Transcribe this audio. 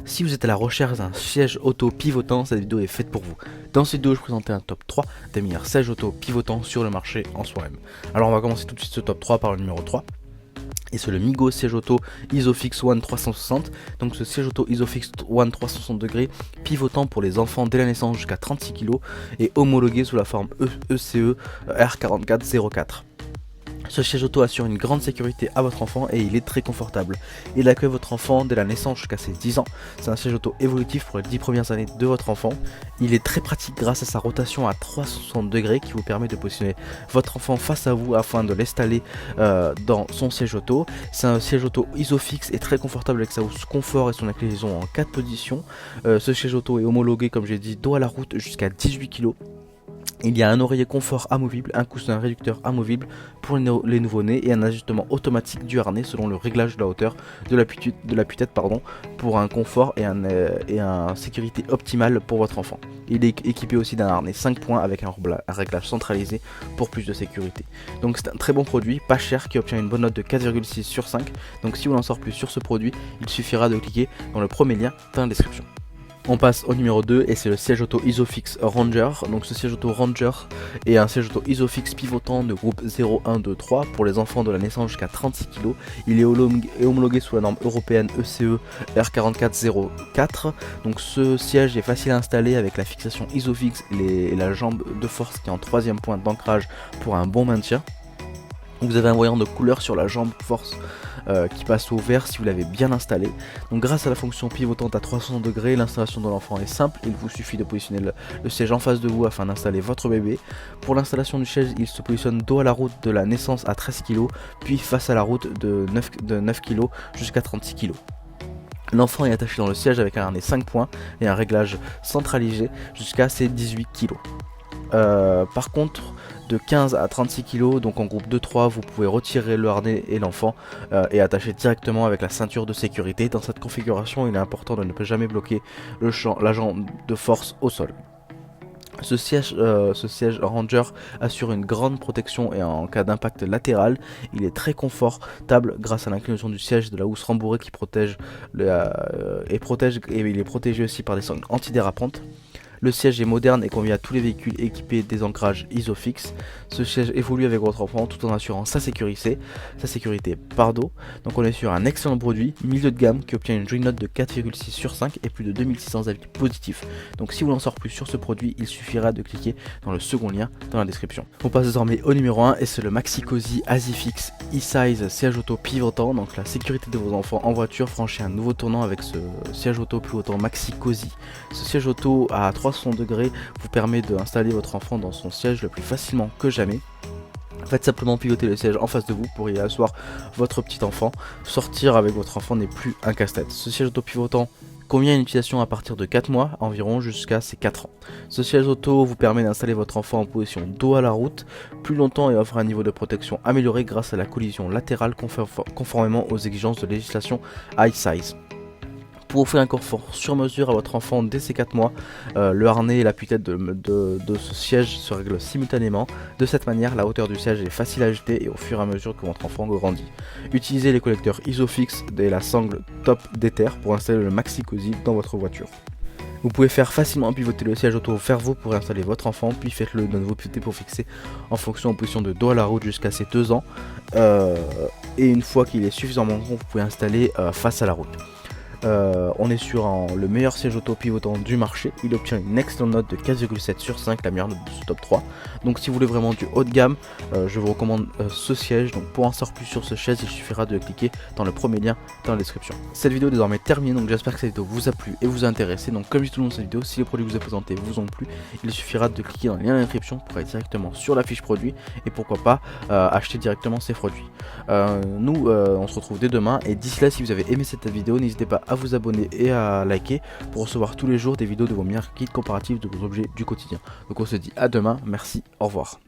Si vous êtes à la recherche d'un siège auto pivotant, cette vidéo est faite pour vous. Dans cette vidéo, je présentais un top 3 des meilleurs sièges auto pivotants sur le marché en soi-même. Alors on va commencer tout de suite ce top 3 par le numéro 3. Et c'est le Migo siège auto Isofix One 360. Donc ce siège auto Isofix One 360 degrés pivotant pour les enfants dès la naissance jusqu'à 36 kg et homologué sous la forme ECE R4404. Ce siège auto assure une grande sécurité à votre enfant et il est très confortable. Il accueille votre enfant dès la naissance jusqu'à ses 10 ans. C'est un siège auto évolutif pour les 10 premières années de votre enfant. Il est très pratique grâce à sa rotation à 360 degrés qui vous permet de positionner votre enfant face à vous afin de l'installer dans son siège auto. C'est un siège auto Isofix et très confortable avec sa housse confort et son inclinaison en 4 positions. Ce siège auto est homologué, comme j'ai dit, dos à la route jusqu'à 18 kg. Il y a un oreiller confort amovible, un coussin réducteur amovible pour les nouveau-nés et un ajustement automatique du harnais selon le réglage de la hauteur de l'appui-tête pour un confort et une sécurité optimale pour votre enfant. Il est équipé aussi d'un harnais 5 points avec un réglage centralisé pour plus de sécurité. Donc c'est un très bon produit, pas cher, qui obtient une bonne note de 4,6 sur 5. Donc si vous voulez en savoir plus sur ce produit, il suffira de cliquer dans le premier lien dans la description. On passe au numéro 2 et c'est le siège auto Isofix Ranger. Donc ce siège auto Ranger est un siège auto Isofix pivotant de groupe 0, 1, 2, 3 pour les enfants de la naissance jusqu'à 36 kg. Il est homologué sous la norme européenne ECE R4404. Donc ce siège est facile à installer avec la fixation Isofix et la jambe de force qui est en troisième point d'ancrage pour un bon maintien. Vous avez un voyant de couleur sur la jambe force qui passe au vert si vous l'avez bien installé. Donc grâce à la fonction pivotante à 360 degrés, l'installation de l'enfant est simple. Il vous suffit de positionner le siège en face de vous afin d'installer votre bébé. Pour l'installation du siège, il se positionne dos à la route de la naissance à 13 kg, puis face à la route de 9 kg jusqu'à 36 kg. L'enfant est attaché dans le siège avec un harnais 5 points et un réglage centralisé jusqu'à ses 18 kg. Par contre, de 15 à 36 kg, donc en groupe 2-3, vous pouvez retirer le harnais et l'enfant et attacher directement avec la ceinture de sécurité. Dans cette configuration, il est important de ne jamais bloquer la jambe de force au sol. Ce siège Ranger assure une grande protection et en cas d'impact latéral, il est très confortable grâce à l'inclinaison du siège de la housse rembourrée qui protège et il est protégé aussi par des sangles antidérapantes. Le siège est moderne et convient à tous les véhicules équipés des ancrages Isofix. Ce siège évolue avec votre enfant tout en assurant sa sécurité par dos. Donc on est sur un excellent produit, milieu de gamme qui obtient une jolie note de 4,6 sur 5 et plus de 2600 avis positifs. Donc si vous voulez en savoir plus sur ce produit, il suffira de cliquer dans le second lien dans la description. On passe désormais au numéro 1 et c'est le Maxi-Cosi Asifix E-Size siège auto pivotant. Donc la sécurité de vos enfants en voiture franchit un nouveau tournant avec ce siège auto pivotant Maxi-Cosi. Ce siège auto à 360 degrés vous permet d'installer votre enfant dans son siège le plus facilement que jamais. Faites simplement pivoter le siège en face de vous pour y asseoir votre petit enfant. Sortir avec votre enfant n'est plus un casse-tête. Ce siège auto pivotant convient à une utilisation à partir de 4 mois environ jusqu'à ses 4 ans. Ce siège auto vous permet d'installer votre enfant en position dos à la route plus longtemps et offre un niveau de protection amélioré grâce à la collision latérale conformément aux exigences de législation iSize. Pour offrir un confort sur mesure à votre enfant dès ses 4 mois, le harnais et l'appui-tête de ce siège se règlent simultanément. De cette manière, la hauteur du siège est facile à ajuster et au fur et à mesure que votre enfant grandit. Utilisez les connecteurs Isofix et la sangle Top d'Ether pour installer le Maxi-Cosi dans votre voiture. Vous pouvez faire facilement pivoter le siège auto vers vous pour installer votre enfant, puis faites-le de nouveau pivoter pour fixer en fonction en position de dos à la route jusqu'à ses 2 ans. Et une fois qu'il est suffisamment grand, vous pouvez installer face à la route. On est sur le meilleur siège auto pivotant du marché. Il obtient une excellente note de 4,7 sur 5, la meilleure note de ce top 3. Donc si vous voulez vraiment du haut de gamme, je vous recommande ce siège. Donc pour en savoir plus sur ce siège, il suffira de cliquer dans le premier lien dans la description. Cette vidéo est désormais terminée, donc j'espère que cette vidéo vous a plu et vous a intéressé. Donc comme je dis tout le long de cette vidéo, si les produits que je vous ai présentés vous ont plu, il suffira de cliquer dans le lien dans la description pour aller directement sur la fiche produit et pourquoi pas acheter directement ces produits. On se retrouve dès demain et d'ici là, si vous avez aimé cette vidéo, n'hésitez pas à vous abonner et à liker pour recevoir tous les jours des vidéos de vos meilleurs guides comparatifs de vos objets du quotidien. Donc on se dit à demain, merci, au revoir.